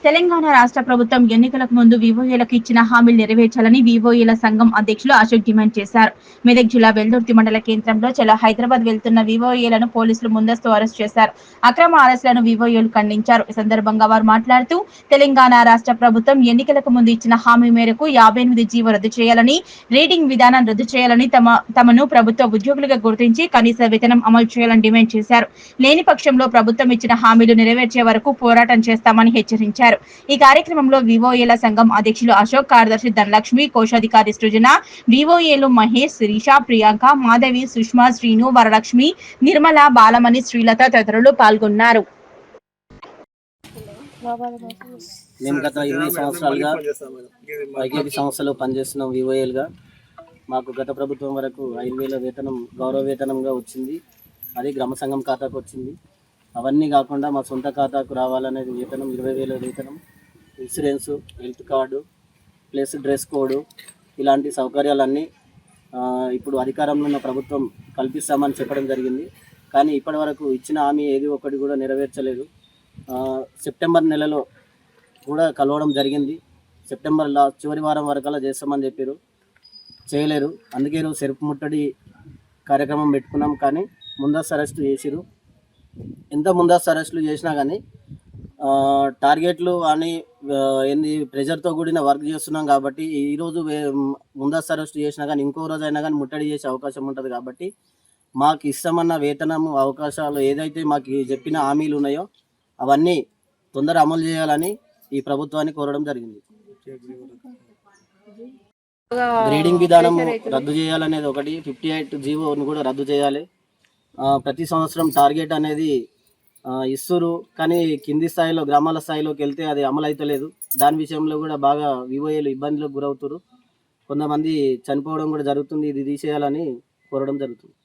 తెలంగాణ రాష్ట్ర ప్రభుత్వం ఎన్నికలకు ముందు వివోఏలకు ఇచ్చిన హామీలు నెరవేర్చాలని వివోఏల సంఘం అధ్యక్షులు అశోక్ డిమాండ్ చేశారు. మెదక్ జిల్లా వెల్దుర్తి మండల కేంద్రంలో చలో హైదరాబాద్ వెళ్తున్న వివోఏలను పోలీసులు ముందస్తు అరెస్ట్ చేశారు. అక్రమ అరెస్టులను వివోఏలు ఖండించారు. ఈ సందర్భంగా వారు మాట్లాడుతూ తెలంగాణ రాష్ట్ర ప్రభుత్వం ఎన్నికలకు ముందు ఇచ్చిన హామీ మేరకు 58 జీవో రద్దు చేయాలని, రేటింగ్ విధానం రద్దు చేయాలని, తమను ప్రభుత్వ ఉద్యోగులుగా గుర్తించి కనీస వేతనం అమలు చేయాలని డిమాండ్ చేశారు. లేని పక్షంలో ప్రభుత్వం ఇచ్చిన హామీలు నెరవేర్చే వరకు పోరాటం చేస్తామని హెచ్చరించారు. ఈ కార్యక్రమంలో వివోఏల సంఘం అధ్యక్షులు అశోక్, కార్యదర్శి ధనలక్ష్మి, కోశాధికారి సృజన, వివోఏలు మహేష్, శిరీష, ప్రియాంక, మాధవి, సుష్మా, శ్రీను, వరలక్ష్మి, నిర్మల, బాలమణి, శ్రీలత తదితరులు పాల్గొన్నారు. మేము గత 20 సంవత్సరాలుగా వైకేపీ సంస్థలో పనిచేస్తున్నాం. వివోఏలుగా మాకు గత ప్రభుత్వం వరకు 5,000 వేతనం గౌరవ వేతనంగా వచ్చింది. అది గ్రామ సంఘం ఖాతాకు వచ్చింది. అవన్నీ కాకుండా మా సొంత ఖాతాకు రావాలనేది వేతనం 20,000 వేతనం, insurance, health card plus dress code, ఇలాంటి సౌకర్యాలన్నీ ఇప్పుడు అధికారంలో ఉన్న ప్రభుత్వం కల్పిస్తామని చెప్పడం జరిగింది. కానీ ఇప్పటి వరకు ఇచ్చిన హామీ ఏది ఒకటి కూడా నెరవేర్చలేదు. సెప్టెంబర్ నెలలో కూడా కలవడం జరిగింది. సెప్టెంబర్ చివరి వారం వరకల్లా చేస్తామని చెప్పారు, చేయలేరు. అందుకే ఈరోజు సెరుపు ముట్టడి కార్యక్రమం పెట్టుకున్నాం. కానీ ముందస్తు అరెస్టు చేసిరు. ఎంత ముందస్తు అరెస్టులు చేసినా కానీ టార్గెట్లు అని ఏంది ప్రెజర్తో కూడిన వర్క్ చేస్తున్నాం. కాబట్టి ఈరోజు ముందస్తు అరెస్టు చేసినా కానీ ఇంకో రోజు అయినా కానీ ముట్టడి చేసే అవకాశం ఉంటుంది. కాబట్టి మాకు ఇష్టమన్న వేతనము, అవకాశాలు ఏదైతే మాకు చెప్పిన హామీలు ఉన్నాయో అవన్నీ తొందర అమలు చేయాలని ఈ ప్రభుత్వాన్ని కోరడం జరిగింది. గ్రేడింగ్ విధానం రద్దు చేయాలనేది ఒకటి, 58 జీవోను కూడా రద్దు చేయాలి. ప్రతి సంవత్సరం టార్గెట్ అనేది ఇస్తురు, కానీ కింది స్థాయిలో గ్రామాల స్థాయిలోకి వెళ్తే అది అమలు అవుతలేదు. దాని విషయంలో కూడా బాగా వివోఏలు ఇబ్బందులకు గురవుతారు. కొంతమంది చనిపోవడం కూడా జరుగుతుంది. ఇది తీసేయాలని కోరడం జరుగుతుంది.